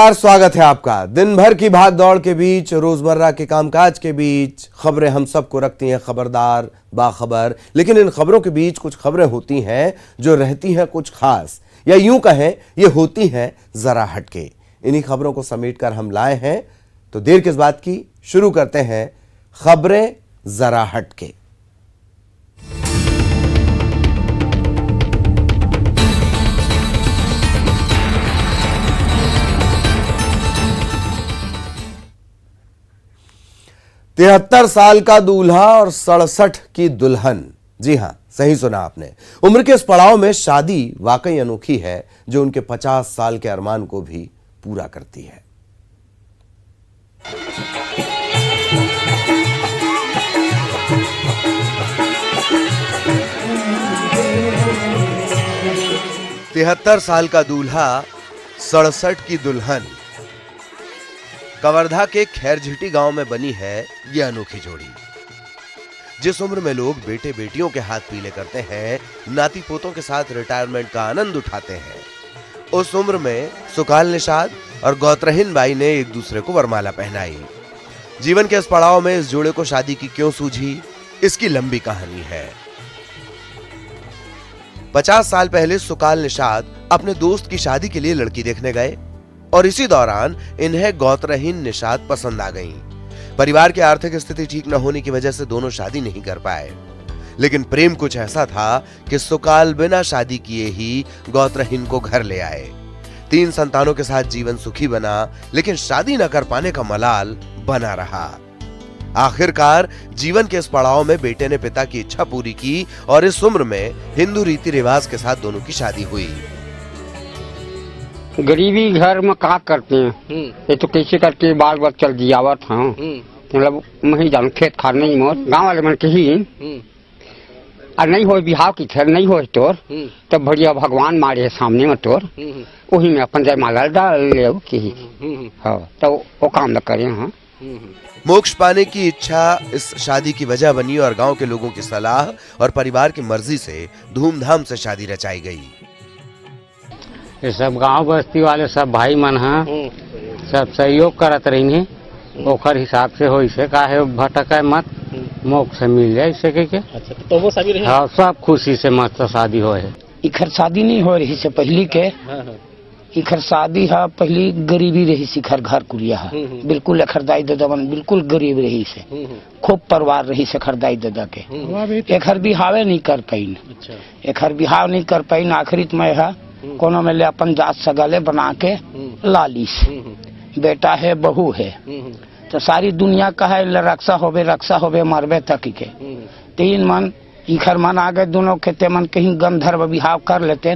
स्वागत है आपका। दिन भर की भाग दौड़ के बीच, रोजमर्रा के कामकाज के बीच खबरें हम सबको रखती हैं खबरदार, बाखबर। लेकिन इन खबरों के बीच कुछ खबरें होती हैं जो रहती हैं कुछ खास, या यूं कहें ये होती हैं जरा हटके। इन्हीं खबरों को समेटकर हम लाए हैं, तो देर किस बात की, शुरू करते हैं खबरें जरा हटके। तिहत्तर साल का दूल्हा और 67 की दुल्हन। जी हां, सही सुना आपने। उम्र के इस पड़ाव में शादी वाकई अनोखी है, जो उनके 50 साल के अरमान को भी पूरा करती है। तिहत्तर साल का दूल्हा, 67 की दुल्हन। कवर्धा के खैरझिटी गांव में बनी है यह अनोखी जोड़ी। जिस उम्र में लोग बेटे बेटियों के हाथ पीले करते हैं, नाती पोतों के साथ रिटायरमेंट का आनंद उठाते हैं, उस उम्र में सुकाल निषाद और गौत्रहीन बाई ने एक दूसरे को वरमाला पहनाई। जीवन के इस पड़ाव में इस जोड़े को शादी की क्यों सूझी, इसकी लंबी कहानी है। 50 साल पहले सुकाल निषाद अपने दोस्त की शादी के लिए लड़की देखने गए और इसी दौरान इन्हें गौत्रहीन निषाद पसंद आ गई। परिवार की आर्थिक स्थिति ठीक न होने की वजह से दोनों शादी नहीं कर पाए, लेकिन प्रेम कुछ ऐसा था कि सुकाल बिना शादी किए ही गौत्रहीन को घर ले आए। 3 संतानों के साथ जीवन सुखी बना, लेकिन शादी न कर पाने का मलाल बना रहा। आखिरकार जीवन के इस पड़ाव में बेटे ने पिता की इच्छा पूरी की और इस उम्र में हिंदू रीति रिवाज के साथ दोनों की शादी हुई। गरीबी घर में का करते हैं, ये तो कैसे करके बाल बच्चा चल जियावत हाँ, मतलब मैं जान खेत खार नहीं मोर गाँव वाले मन के ही और नहीं हो बिहाव की खेर नहीं हो तोर तब बढ़िया भगवान मारे सामने में तोर वही में अपन जय माला डाल ले हाँ, तो वो काम न करें। हाँ, मोक्ष पाने की इच्छा इस शादी की वजह बनी और गांव के लोगों की सलाह और परिवार की मर्जी से धूमधाम से शादी रचाई गई। ये सब गांव बस्ती वाले सब भाई मन हाँ सब सहयोग करत रही, ओखर हिसाब से हो इसे काहे भटका मत, मोक्ष मिल जाए इसे के। अच्छा, तो वो शादी रही? हाँ, सब खुशी से मस्त शादी हो है। इखर शादी नहीं हो रही से पहली के। इखर शादी है पहली गरीबी रही सी, घर घर कुरिया है बिल्कुल। एखर दाई दादा मन बिल्कुल गरीब रही से, खूब परिवार रही से एखर दाई दादा के। एखर बिहावे नहीं कर पाइन, एखर बिहाव नहीं कर पाइन। आखिरी में है कोनो में ले अपन जात सगाले बना के लालिस, बेटा है बहू है, तो सारी दुनिया का है रक्षा होवे मरबे तक के। 3 मन इखर मन आ गए, दोनों के ते मन कहीं गंधर्व विवाह कर लेते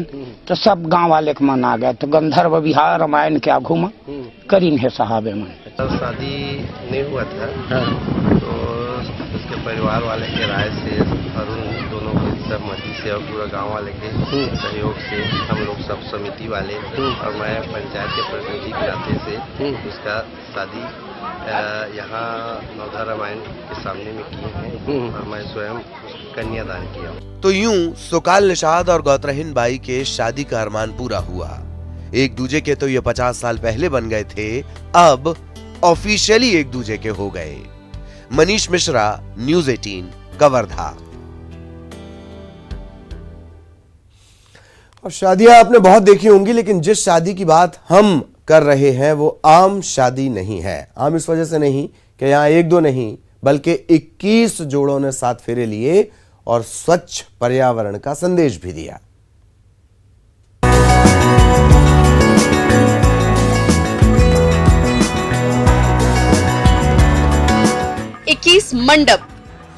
तो सब गांव वाले के मन आ गए, तो गंधर्व विवाह रामायण के आगू में करीन है साहबे मन। शादी नहीं हुआ था तो उसके परिवार वाले के राय से, अरुण दोनों की सहमति से और पूरा गांव वाले के सहयोग से हम लोग सब समिति वाले और मैं पंचायत के प्रतिनिधि के नाते से उसका शादी यहाँ नवधा रामायण के सामने में किए हैं और मैं स्वयं कन्यादान किया। तो यूं सुकाल निषाद और गौत्रहीन बाई के शादी का अरमान पूरा हुआ। एक दूजे के तो ये 50 साल पहले बन गए थे, अब ऑफिशियली एक दूजे के हो गए। मनीष मिश्रा, न्यूज़ 18, कवर्धा। और शादियां आपने बहुत देखी होंगी, लेकिन जिस शादी की बात हम कर रहे हैं वो आम शादी नहीं है। आम इस वजह से नहीं कि यहां 1-2 नहीं, बल्कि 21 जोड़ों ने 7 फेरे लिए और स्वच्छ पर्यावरण का संदेश भी दिया। मंडप,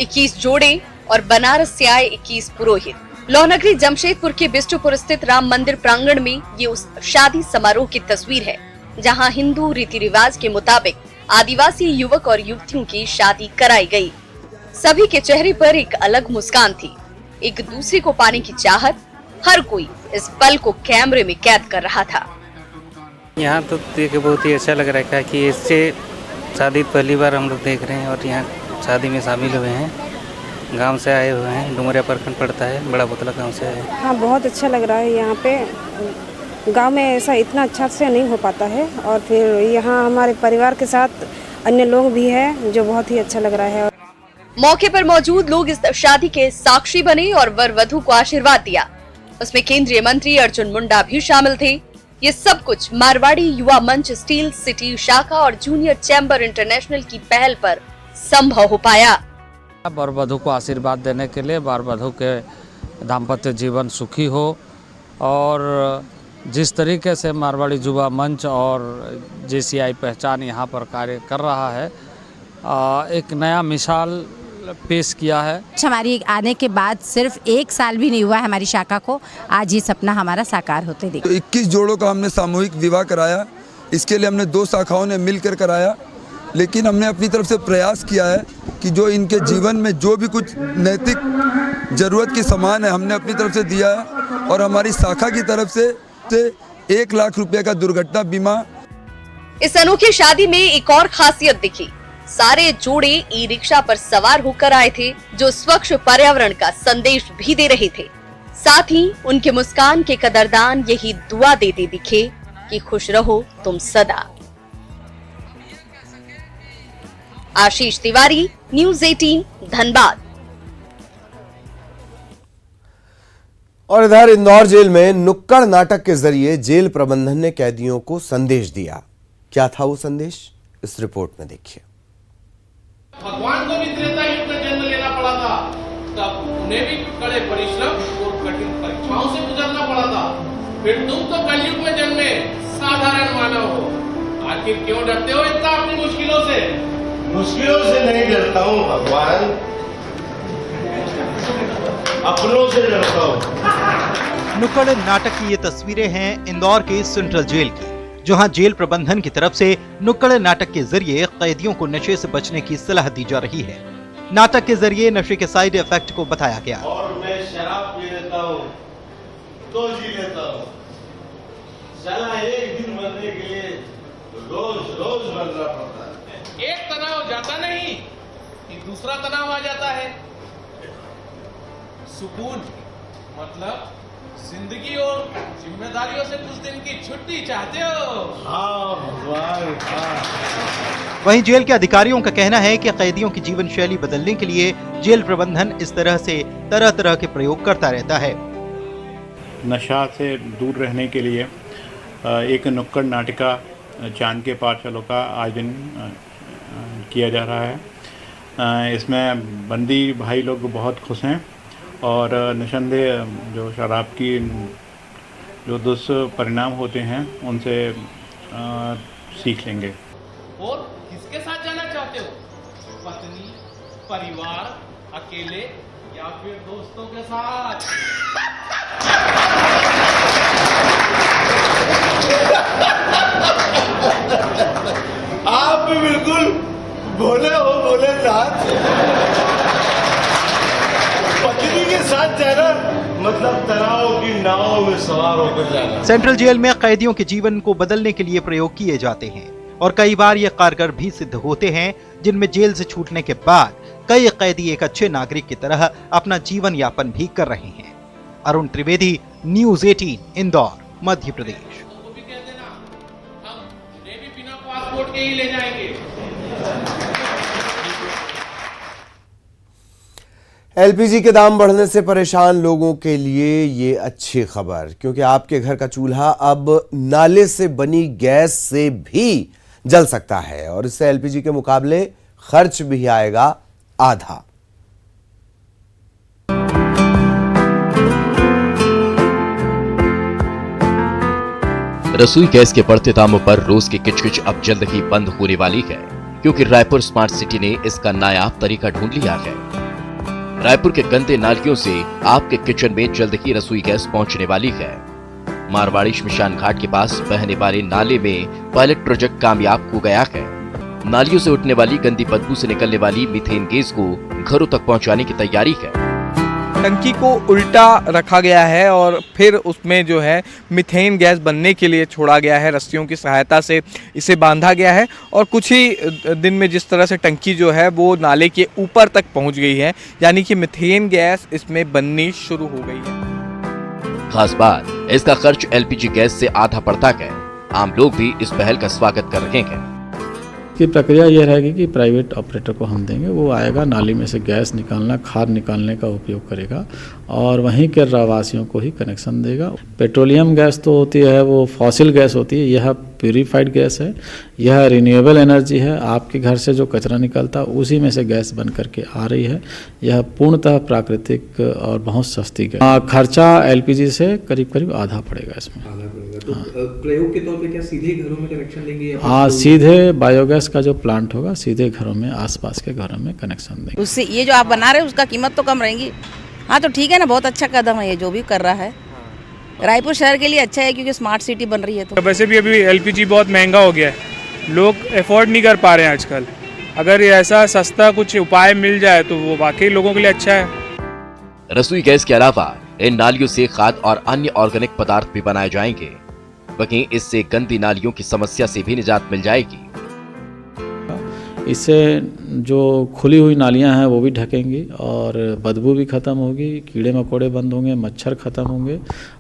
21 जोड़े और बनारस से आए 21 पुरोहित। लोहनगरी जमशेदपुर के बिष्टुपुर स्थित राम मंदिर प्रांगण में ये उस शादी समारोह की तस्वीर है जहां हिंदू रीति रिवाज के मुताबिक आदिवासी युवक और युवतियों की शादी कराई गई। सभी के चेहरे पर एक अलग मुस्कान थी, एक दूसरे को पाने की चाहत। हर कोई इस पल को कैमरे में कैद कर रहा था। यहाँ तो देख के बहुत ही अच्छा लग रहा है कि इससे शादी पहली बार हम लोग देख रहे हैं और यहाँ शादी में शामिल हुए हैं। गांव से आए हुए हैं, डुमरिया प्रखंड पड़ता है, बड़ा बोतला गांव से आए हैं। हाँ, बहुत अच्छा लग रहा है यहाँ पे। गांव में ऐसा इतना अच्छा से नहीं हो पाता है। और फिर यहाँ हमारे परिवार के साथ अन्य लोग भी हैं जो बहुत ही अच्छा लग रहा है। मौके पर मौजूद लोग इस शादी के साक्षी बने और वर वधू को आशीर्वाद दिया। उसमें केंद्रीय मंत्री अर्जुन मुंडा भी शामिल थे। ये सब कुछ मारवाड़ी युवा मंच, स्टील सिटी शाखा और जूनियर चैम्बर इंटरनेशनल की पहल पर संभव हो पाया। वर वधू को आशीर्वाद देने के लिए वर वधू के दाम्पत्य जीवन सुखी हो और जिस तरीके से मारवाड़ी युवा मंच और JCI पहचान यहाँ पर कार्य कर रहा है, एक नया मिसाल पेश किया है। हमारी आने के बाद सिर्फ 1 साल भी नहीं हुआ हमारी शाखा को, आज ये सपना हमारा साकार होते दिखा। तो 21 जोड़ों का हमने सामूहिक विवाह कराया। इसके लिए हमने 2 शाखाओं ने मिलकर कराया, लेकिन हमने अपनी तरफ से प्रयास किया है कि जो इनके जीवन में जो भी कुछ नैतिक जरूरत की सामान है हमने अपनी तरफ से दिया है। और हमारी शाखा की तरफ से 1 लाख रुपए का दुर्घटना बीमा। इस अनोखी शादी में एक और खासियत दिखी। सारे जोड़े ई-रिक्शा पर सवार होकर आए थे, जो स्वच्छ पर्यावरण का संदेश भी दे रहे थे। साथ ही उनके मुस्कान के कदरदान यही दुआ देते दिखे कि खुश रहो तुम सदा। आशीष तिवारी, न्यूज़ 18, धनबाद। और इधर इंदौर जेल में नुक्कड़ नाटक के जरिए जेल प्रबंधन ने कैदियों को संदेश दिया। क्या था वो संदेश, इस रिपोर्ट में देखिए। भगवान को भी त्रेता युग में जन्म लेना पड़ा था, तब उन्हें भी कड़े परिश्रम और कठिन परीक्षाओं से गुजरना पड़ा था। फिर तुम तो कलयुग में जन्मे साधारण मानव हो, आखिर क्यों डरते हो इतना अपनी मुश्किलों से? मुश्किलों से नहीं डरता हूँ भगवान, अपनों से डरता हूँ। नुक्कड़ नाटक की ये तस्वीरें हैं इंदौर के सेंट्रल जेल की, जहां जेल प्रबंधन की तरफ से नुक्कड़ नाटक के जरिए कैदियों को नशे से बचने की सलाह दी जा रही है। नाटक के जरिए नशे के साइड इफेक्ट को बताया गया। और मैं शराब पी लेता हूँ तो जी लेता हूँ, साला एक दिन मरने के लिए रोज रोज मरना पड़ता है। एक तनाव जाता नहीं कि दूसरा तनाव आ जाता है। सुकून मतलब जिंदगी और जिम्मेदारियों से कुछ दिन की छुट्टी चाहते हो? हाँ भगवान, हाँ। वहीं जेल के अधिकारियों का कहना है कि कैदियों की जीवन शैली बदलने के लिए जेल प्रबंधन इस तरह से तरह तरह के प्रयोग करता रहता है। नशा से दूर रहने के लिए एक नुक्कड़ नाटिका चांद के पार चलो का आयोजन किया जा रहा है। इसमें बंदी भाई लोग बहुत खुश हैं और निसंदेह जो शराब की जो दुष्परिणाम होते हैं उनसे सीख लेंगे। और किसके साथ जाना चाहते हो? पत्नी, परिवार, अकेले या फिर दोस्तों के साथ? आप भी बिल्कुल भोले हो, भोले नाथ। पत्नी के साथ जाना मतलब तनाव की नाव में सवार होकर जाना। सेंट्रल जेल में कैदियों के जीवन को बदलने के लिए प्रयोग किए जाते हैं और कई बार ये कारगर भी सिद्ध होते हैं, जिनमें जेल से छूटने के बाद कई कैदी एक अच्छे नागरिक की तरह अपना जीवन यापन भी कर रहे हैं। अरुण त्रिवेदी, न्यूज़ 18, इंदौर, मध्य प्रदेश। वो भी कह देना, हम उन्हें भी बिना पासपोर्ट के ही ले जाएंगे। LPG के दाम बढ़ने से परेशान लोगों के लिए ये अच्छी खबर, क्योंकि आपके घर का चूल्हा अब नाले से बनी गैस से भी जल सकता है और इससे LPG के मुकाबले खर्च भी आएगा आधा। रसोई गैस के बढ़ते दामों पर रोज की किचकिच अब जल्द ही बंद होने वाली है, क्योंकि रायपुर स्मार्ट सिटी ने इसका नायाब तरीका ढूंढ लिया है। रायपुर के गंदे नालियों से आपके किचन में जल्द ही रसोई गैस पहुंचने वाली है। मारवाड़ी श्मशान घाट के पास बहने वाले नाले में पायलट प्रोजेक्ट कामयाब हो गया है। नालियों से उठने वाली गंदी बदबू से निकलने वाली मीथेन गैस को घरों तक पहुंचाने की तैयारी है। टंकी को उल्टा रखा गया है और फिर उसमें जो है मीथेन गैस बनने के लिए छोड़ा गया है। रस्सियों की सहायता से इसे बांधा गया है और कुछ ही दिन में जिस तरह से टंकी जो है वो नाले के ऊपर तक पहुंच गई है, यानी कि मीथेन गैस इसमें बननी शुरू हो गई है। खास बात, इसका खर्च एलपीजी गैस से आधा पड़ता है। आम लोग भी इस पहल का स्वागत कर रहे हैं। की प्रक्रिया ये रहेगी कि प्राइवेट ऑपरेटर को हम देंगे, वो आएगा, नाली में से गैस निकालना, खाद निकालने का उपयोग करेगा और वहीं के रहवासियों को ही कनेक्शन देगा। पेट्रोलियम गैस तो होती है, वो फॉसिल गैस होती है, यह प्यूरिफाइड गैस है, यह रिन्यूएबल एनर्जी है। आपके घर से जो कचरा निकलता है उसी में से गैस बन करके आ रही है। यह पूर्णतः प्राकृतिक और बहुत सस्ती गैस। खर्चा एलपीजी से करीब करीब आधा पड़ेगा इसमें। प्रयोग के तौर पे क्या सीधे घरों में कनेक्शन देंगे? हाँ, सीधे बायोगैस का जो प्लांट होगा सीधे घरों में, आसपास के घरों में कनेक्शन देंगे। उससे ये जो आप बना रहे हैं उसका कीमत तो कम रहेगी। हाँ तो ठीक है ना, बहुत अच्छा कदम है ये जो भी कर रहा है। रायपुर शहर के लिए अच्छा है क्योंकि स्मार्ट सिटी बन रही है। तो वैसे भी अभी एलपीजी बहुत महंगा हो गया है, लोग अफोर्ड नहीं कर पा रहे हैं आजकल। अगर ऐसा सस्ता कुछ उपाय मिल जाए तो वो वाकई लोगों के लिए अच्छा है। रसोई गैस के अलावा इन नालियों से खाद और अन्य ऑर्गेनिक पदार्थ भी बनाए जाएंगे। वहीं इससे गंदी नालियों की समस्या से भी निजात मिल जाएगी। इससे जो खुली हुई नालियां हैं वो भी ढकेंगी और बदबू भी खत्म होगी, कीड़े मकोड़े बंद होंगे, मच्छर खत्म होंगे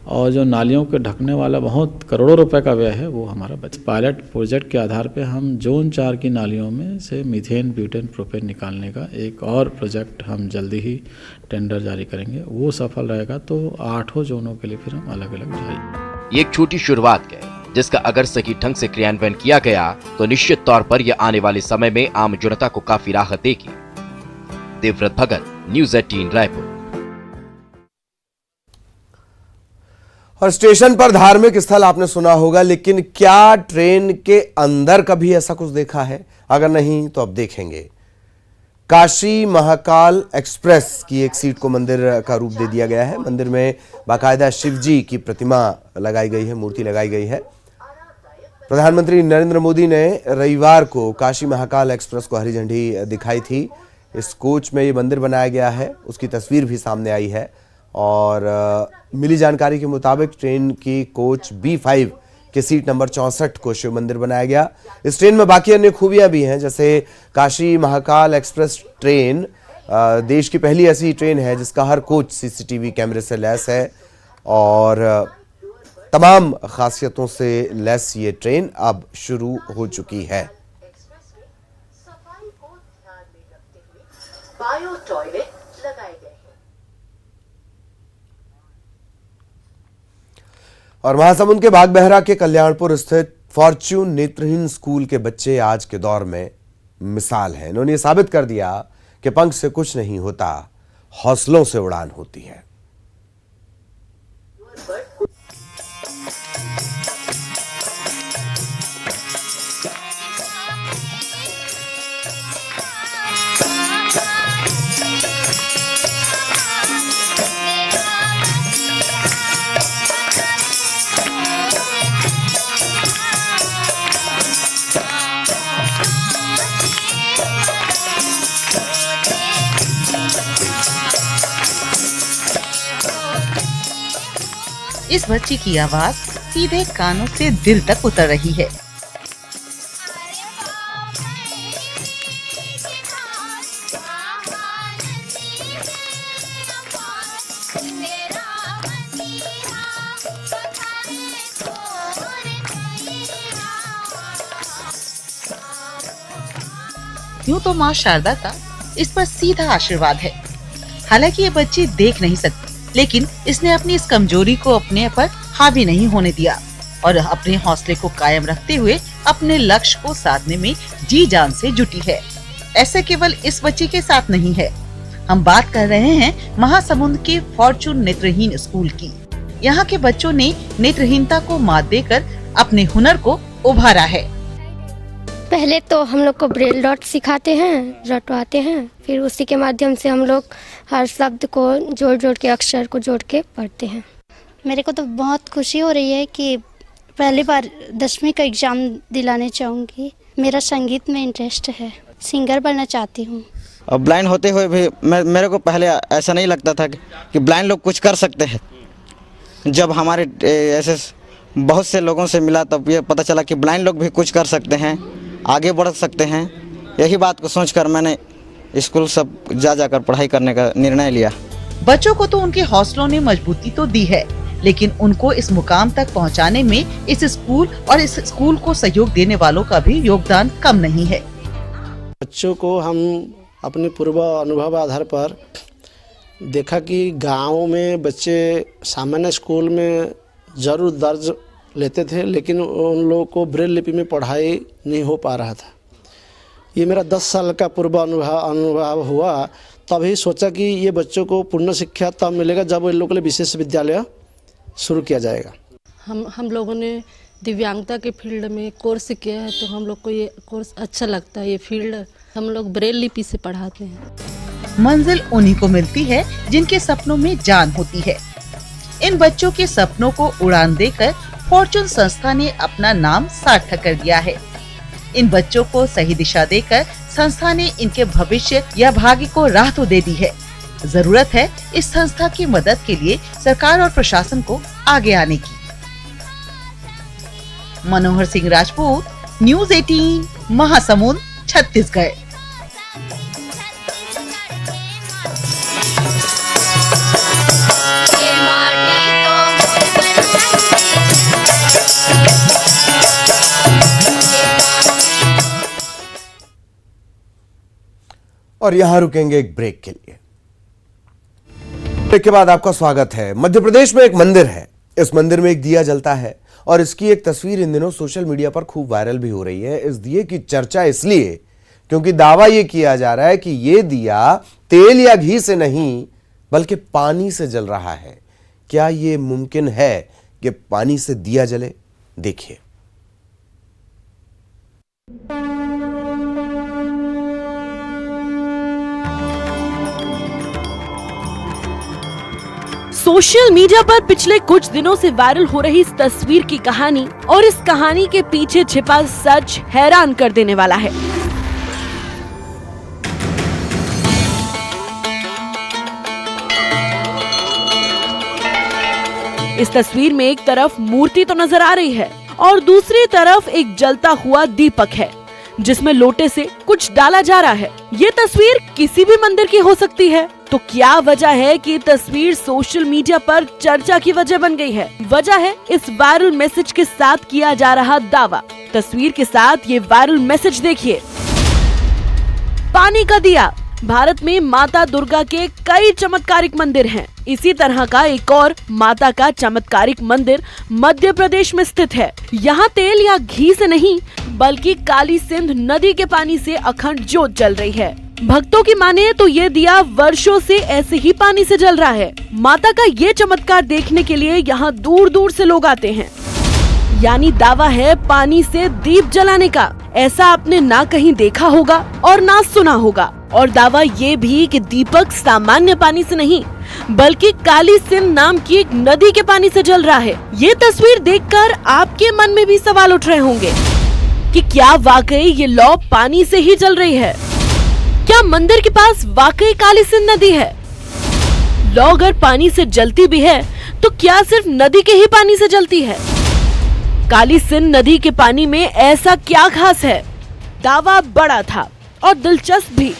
और जो नालियों के ढकने वाला बहुत करोड़ों रुपए का व्यय है वो हमारा बच। पायलट प्रोजेक्ट के आधार पे हम जोन 4 की नालियों में से मीथेन, ब्यूटेन, प्रोपेन निकालने का एक और प्रोजेक्ट हम जल्दी ही टेंडर जारी करेंगे। वो सफल रहेगा तो 8 जोनों के लिए फिर हम अलग अलग जाएंगे। ये एक छोटी शुरुआत है जिसका अगर सही ढंग से क्रियान्वयन किया गया तो निश्चित तौर पर यह आने वाले समय में आम जनता को काफी राहत देगी। देवव्रत भगत, न्यूज़ 18 रायपुर। और स्टेशन पर धार्मिक स्थल आपने सुना होगा, लेकिन क्या ट्रेन के अंदर कभी ऐसा कुछ देखा है? अगर नहीं तो अब देखेंगे। काशी महाकाल एक्सप्रेस की एक सीट को मंदिर का रूप दे दिया गया है। मंदिर में बाकायदा शिव जी की प्रतिमा लगाई गई है, मूर्ति लगाई गई है। प्रधानमंत्री नरेंद्र मोदी ने रविवार को काशी महाकाल एक्सप्रेस को हरी झंडी दिखाई थी। इस कोच में ये मंदिर बनाया गया है, उसकी तस्वीर भी सामने आई है। और मिली जानकारी के मुताबिक ट्रेन की कोच B5 के सीट नंबर 64 को शिव मंदिर बनाया गया। इस ट्रेन में बाकी अन्य खूबियां भी हैं, जैसे काशी महाकाल एक्सप्रेस ट्रेन देश की पहली ऐसी ट्रेन है जिसका हर कोच CCTV कैमरे से लैस है और तमाम खासियतों से लैस ये ट्रेन अब शुरू हो चुकी है। बायो टॉयलेट लगाए गए हैं। और महासमुंद के बागबहरा के कल्याणपुर स्थित फॉर्च्यून नेत्रहीन स्कूल के बच्चे आज के दौर में मिसाल हैं। इन्होंने ये साबित कर दिया कि पंख से कुछ नहीं होता, हौसलों से उड़ान होती है। इस बच्ची की आवाज सीधे कानों से दिल तक उतर रही है। यूं तो माँ शारदा का इस पर सीधा आशीर्वाद है। हालांकि ये बच्ची देख नहीं सकती, लेकिन इसने अपनी इस कमजोरी को अपने पर हावी नहीं होने दिया और अपने हौसले को कायम रखते हुए अपने लक्ष्य को साधने में जी जान से जुटी है। ऐसे केवल इस बच्ची के साथ नहीं है। हम बात कर रहे हैं महासमुंद के फॉर्च्यून नेत्रहीन स्कूल की। यहाँ के बच्चों ने नेत्रहीनता को मात देकर अपने हुनर को उभारा है। पहले तो हम लोग को ब्रेल डॉट सिखाते हैं, रटवाते हैं, फिर उसी के माध्यम से हम लोग हर शब्द को जोड़ जोड़ के, अक्षर को जोड़ के पढ़ते हैं। मेरे को तो बहुत खुशी हो रही है कि पहली बार 10वीं का एग्ज़ाम दिलाने चाहूँगी। मेरा संगीत में इंटरेस्ट है, सिंगर बनना चाहती हूँ। और ब्लाइंड होते हुए भी मेरे को पहले ऐसा नहीं लगता था कि ब्लाइंड लोग कुछ कर सकते हैं। जब हमारे ऐसे बहुत से लोगों से मिला तब ये पता चला कि ब्लाइंड लोग भी कुछ कर सकते हैं, आगे बढ़ सकते हैं। यही बात को सोचकर मैंने स्कूल सब जाकर पढ़ाई करने का निर्णय लिया। बच्चों को तो उनके हौसलों ने मजबूती तो दी है, लेकिन उनको इस मुकाम तक पहुंचाने में इस स्कूल और इस स्कूल को सहयोग देने वालों का भी योगदान कम नहीं है। बच्चों को हम अपने पूर्व अनुभव आधार पर देखा कि गाँव में बच्चे सामान्य स्कूल में जरूर दर्ज लेते थे, लेकिन उन लोगों को ब्रेल लिपि में पढ़ाई नहीं हो पा रहा था। ये मेरा 10 साल का पूर्व अनुभव हुआ। तभी सोचा कि ये बच्चों को पूर्ण शिक्षा तब मिलेगा जब इन लोगों के लिए विशेष विद्यालय शुरू किया जाएगा। हम लोगों ने दिव्यांगता के फील्ड में कोर्स किया है, तो हम लोग को ये कोर्स अच्छा लगता है। ये फील्ड हम लोग ब्रेल लिपि से पढ़ाते हैं। मंजिल उन्हीं को मिलती है जिनके सपनों में जान होती है। इन बच्चों के सपनों को उड़ान देकर फॉर्चून संस्था ने अपना नाम सार्थक कर दिया है। इन बच्चों को सही दिशा देकर संस्था ने इनके भविष्य या भाग्य को राह तो दे दी है। जरूरत है इस संस्था की मदद के लिए सरकार और प्रशासन को आगे आने की। मनोहर सिंह राजपूत, न्यूज़ 18, महासमुंद, छत्तीसगढ़। और यहां रुकेंगे एक ब्रेक के लिए। ब्रेक के बाद आपका स्वागत है। मध्य प्रदेश में एक मंदिर है। इस मंदिर में एक दिया जलता है और इसकी एक तस्वीर इन दिनों सोशल मीडिया पर खूब वायरल भी हो रही है। इस दिए की चर्चा इसलिए क्योंकि दावा यह किया जा रहा है कि यह दिया तेल या घी से नहीं बल्कि पानी से जल रहा है। क्या यह मुमकिन है कि पानी से दिया जले? देखिए। सोशल मीडिया पर पिछले कुछ दिनों से वायरल हो रही इस तस्वीर की कहानी और इस कहानी के पीछे छिपा सच हैरान कर देने वाला है। इस तस्वीर में एक तरफ मूर्ति तो नजर आ रही है और दूसरी तरफ एक जलता हुआ दीपक है जिसमें लोटे से कुछ डाला जा रहा है। ये तस्वीर किसी भी मंदिर की हो सकती है, तो क्या वजह है कि तस्वीर सोशल मीडिया पर चर्चा की वजह बन गई है? वजह है इस वायरल मैसेज के साथ किया जा रहा दावा। तस्वीर के साथ ये वायरल मैसेज देखिए। पानी का दिया। भारत में माता दुर्गा के कई चमत्कारिक मंदिर हैं। इसी तरह का एक और माता का चमत्कारिक मंदिर मध्य प्रदेश में स्थित है। यहाँ तेल या घी से नहीं बल्कि काली सिंध नदी के पानी से अखंड ज्योत जल रही है। भक्तों की माने तो ये दिया वर्षों से ऐसे ही पानी से जल रहा है। माता का ये चमत्कार देखने के लिए यहाँ दूर दूर से लोग आते हैं। यानी दावा है पानी से दीप जलाने का। ऐसा आपने ना कहीं देखा होगा और ना सुना होगा। और दावा ये भी कि दीपक सामान्य पानी से नहीं बल्कि काली सिंध नाम की एक नदी के पानी से जल रहा है। ये तस्वीर देखकर आपके मन में भी सवाल उठ रहे होंगे कि क्या वाकई ये लौ पानी से ही जल रही है? क्या मंदिर के पास वाकई काली सिंध नदी है? लौ अगर पानी से जलती भी है तो क्या सिर्फ नदी के ही पानी से जलती है? काली सिंध नदी के पानी में ऐसा क्या खास है? दावा बड़ा था और दिलचस्प भी।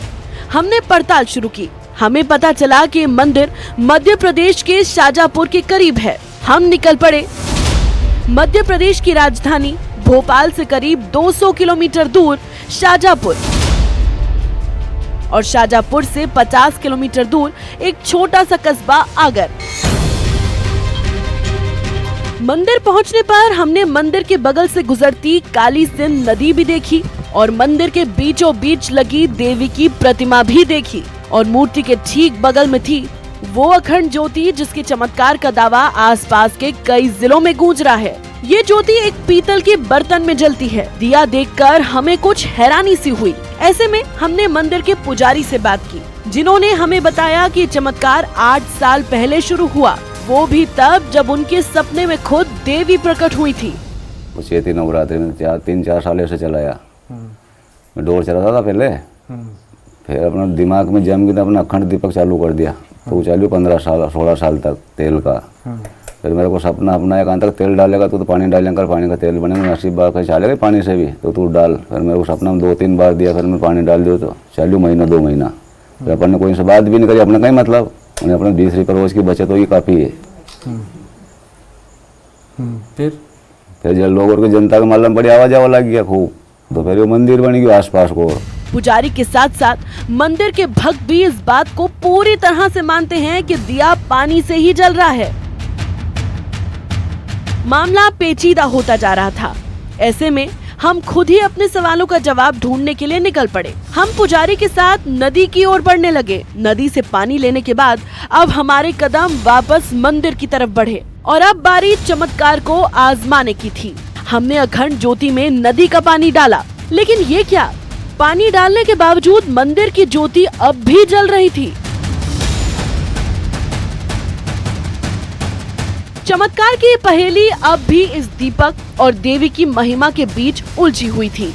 हमने पड़ताल शुरू की। हमें पता चला कि मंदिर मध्य प्रदेश के शाजापुर के करीब है। हम निकल पड़े। मध्य प्रदेश की राजधानी भोपाल से करीब 200 किलोमीटर दूर शाजापुर और शाजापुर से 50 किलोमीटर दूर एक छोटा सा कस्बा आगर। मंदिर पहुंचने पर हमने मंदिर के बगल से गुजरती काली सिंध नदी भी देखी और मंदिर के बीचों बीच लगी देवी की प्रतिमा भी देखी और मूर्ति के ठीक बगल में थी वो अखंड ज्योति जिसके चमत्कार का दावा आसपास के कई जिलों में गूंज रहा है। ये ज्योति एक पीतल के बर्तन में जलती है। दिया देखकर हमें कुछ हैरानी सी हुई। ऐसे में हमने मंदिर के पुजारी से बात की जिन्होंने हमें बताया कि चमत्कार 8 साल पहले शुरू हुआ, वो भी तब जब उनके सपने में खुद देवी प्रकट हुई थी। चैती नवरात्रि में 3-4 साल से चलाया। मैं डोर चलाता था पहले, फिर अपना दिमाग में जम गया, अपना अखंड दीपक चालू कर दिया। तो चालू 15-16 साल तक तेल का। फिर मेरे को सपना अपना एक तक तेल डालेगा तो पानी डालेंगे, पानी का तेल बनेगा, नसीब बार कहीं चलेगा पानी से भी तो तू डाल। फिर मेरे को सपना में 2-3 बार दिया। फिर मैं पानी डाल दिया तो चालू महीना 2 महीना। फिर अपन ने कोई से बात भी नहीं करी। अपने कहीं मतलब उन्हें अपने 20 रुपये रोज की बचत होगी काफ़ी है। फिर जब लोगों को जनता को मालूम पड़ी, आवाज आवा लग गया खूब, तो फिर वो मंदिर बन गया आसपास को। पुजारी के साथ साथ मंदिर के भक्त भी इस बात को पूरी तरह से मानते हैं कि दिया पानी से ही जल रहा है। मामला पेचीदा होता जा रहा था। ऐसे में हम खुद ही अपने सवालों का जवाब ढूंढने के लिए निकल पड़े। हम पुजारी के साथ नदी की ओर बढ़ने लगे। नदी से पानी लेने के बाद अब हमारे कदम वापस मंदिर की तरफ बढ़े और अब बारी चमत्कार को आजमाने की थी। हमने अखंड ज्योति में नदी का पानी डाला, लेकिन ये क्या, पानी डालने के बावजूद मंदिर की ज्योति अब भी जल रही थी। चमत्कार की ये पहेली अब भी इस दीपक और देवी की महिमा के बीच उलझी हुई थी।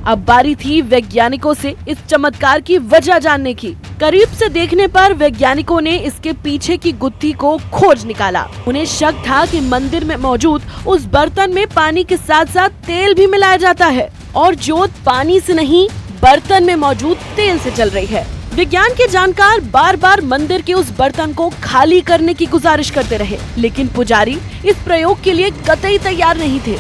अब बारी थी वैज्ञानिकों से इस चमत्कार की वजह जानने की। करीब से देखने पर वैज्ञानिकों ने इसके पीछे की गुत्थी को खोज निकाला। उन्हें शक था कि मंदिर में मौजूद उस बर्तन में पानी के साथ साथ तेल भी मिलाया जाता है और ज्योत पानी से नहीं बर्तन में मौजूद तेल से जल रही है। विज्ञान के जानकार बार बार मंदिर के उस बर्तन को खाली करने की गुजारिश करते रहे, लेकिन पुजारी इस प्रयोग के लिए कतई तैयार नहीं थे।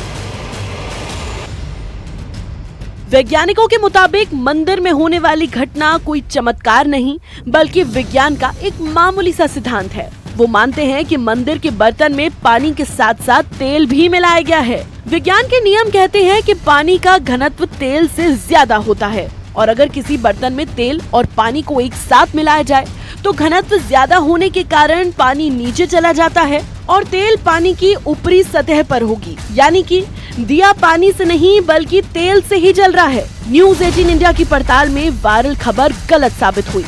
वैज्ञानिकों के मुताबिक मंदिर में होने वाली घटना कोई चमत्कार नहीं, बल्कि विज्ञान का एक मामूली सा सिद्धांत है। वो मानते हैं कि मंदिर के बर्तन में पानी के साथ साथ तेल भी मिलाया गया है। विज्ञान के नियम कहते हैं कि पानी का घनत्व तेल से ज्यादा होता है और अगर किसी बर्तन में तेल और पानी को एक साथ मिलाया जाए तो घनत्व ज्यादा होने के कारण पानी नीचे चला जाता है और तेल पानी की ऊपरी सतह पर होगी, यानी कि दिया पानी से नहीं बल्कि तेल से ही जल रहा है। न्यूज़ 18 इंडिया की पड़ताल में वायरल खबर गलत साबित हुई।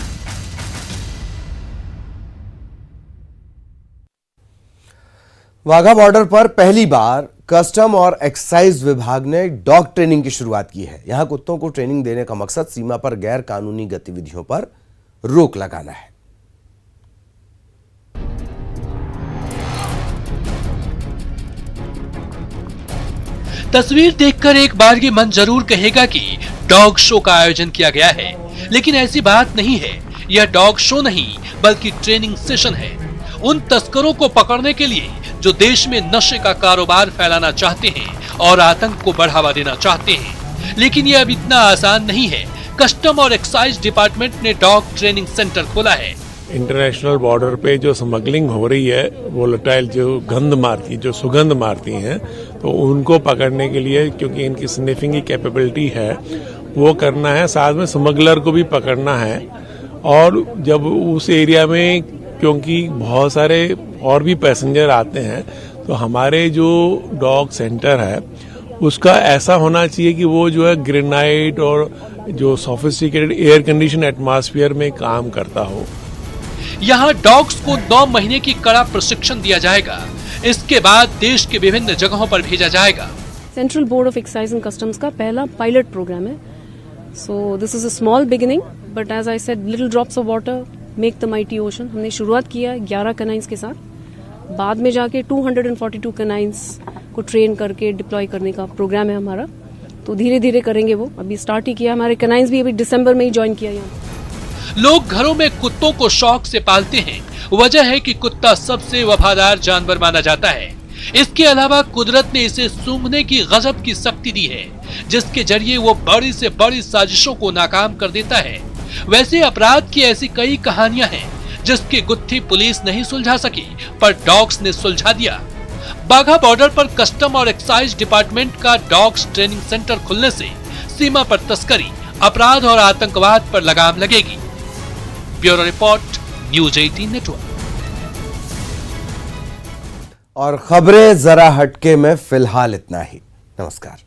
वाघा बॉर्डर पर पहली बार कस्टम और एक्साइज विभाग ने डॉग ट्रेनिंग की शुरुआत की है। यहां कुत्तों को ट्रेनिंग देने का मकसद सीमा पर गैर कानूनी गतिविधियों पर रोक लगाना है। तस्वीर देखकर एक बार ये मन जरूर कहेगा कि डॉग शो का आयोजन किया गया है, लेकिन ऐसी बात नहीं है। यह डॉग शो नहीं बल्कि ट्रेनिंग सेशन है उन तस्करों को पकड़ने के लिए जो देश में नशे का कारोबार फैलाना चाहते हैं और आतंक को बढ़ावा देना चाहते हैं। लेकिन यह अब इतना आसान नहीं है। कस्टम और एक्साइज डिपार्टमेंट ने डॉग ट्रेनिंग सेंटर खोला है। इंटरनेशनल बॉर्डर पे जो स्मगलिंग हो रही है, वोलेटाइल जो गंध मारती, जो सुगंध मारती हैं, तो उनको पकड़ने के लिए, क्योंकि इनकी स्निफिंग की कैपेबिलिटी है, वो करना है। साथ में स्मगलर को भी पकड़ना है। और जब उस एरिया में, क्योंकि बहुत सारे और भी पैसेंजर आते हैं, तो हमारे जो डॉग सेंटर है उसका ऐसा होना चाहिए कि वो जो है ग्रेनाइट और जो सोफिस्टिकेटेड एयर कंडीशन एटमॉस्फेयर में काम करता हो। यहाँ डॉग्स को 9 महीने की कड़ा प्रशिक्षण दिया जाएगा। इसके बाद देश के विभिन्न जगहों पर भेजा जाएगा। Central board of excise and customs का पहला पायलट प्रोग्राम है। So this is a small beginning, but as I said, little drops of water make the mighty ocean. हमने शुरुआत किया 11 कैनाइंस के साथ, बाद में जाके 242 कैनाइंस को ट्रेन करके डिप्लॉय करने का प्रोग्राम है हमारा। तो धीरे धीरे करेंगे, वो अभी स्टार्ट ही किया। हमारे कैनाइंस भी अभी दिसंबर में ही ज्वाइन किया यहाँ। लोग घरों में कुत्तों को शौक से पालते हैं। वजह है कि कुत्ता सबसे वफादार जानवर माना जाता है। इसके अलावा कुदरत ने इसे सूंघने की गजब की शक्ति दी है, जिसके जरिए वो बड़ी से बड़ी साजिशों को नाकाम कर देता है। वैसे अपराध की ऐसी कई कहानियां हैं जिसकी गुत्थी पुलिस नहीं सुलझा सकी, पर डॉग्स ने सुलझा दिया। बाघा बॉर्डर पर कस्टम और एक्साइज डिपार्टमेंट का डॉग्स ट्रेनिंग सेंटर खुलने से सीमा पर तस्करी, अपराध और आतंकवाद पर लगाम लगेगी। Bureau report, news 18 network. और खबरें जरा हटके में फिलहाल इतना ही। नमस्कार।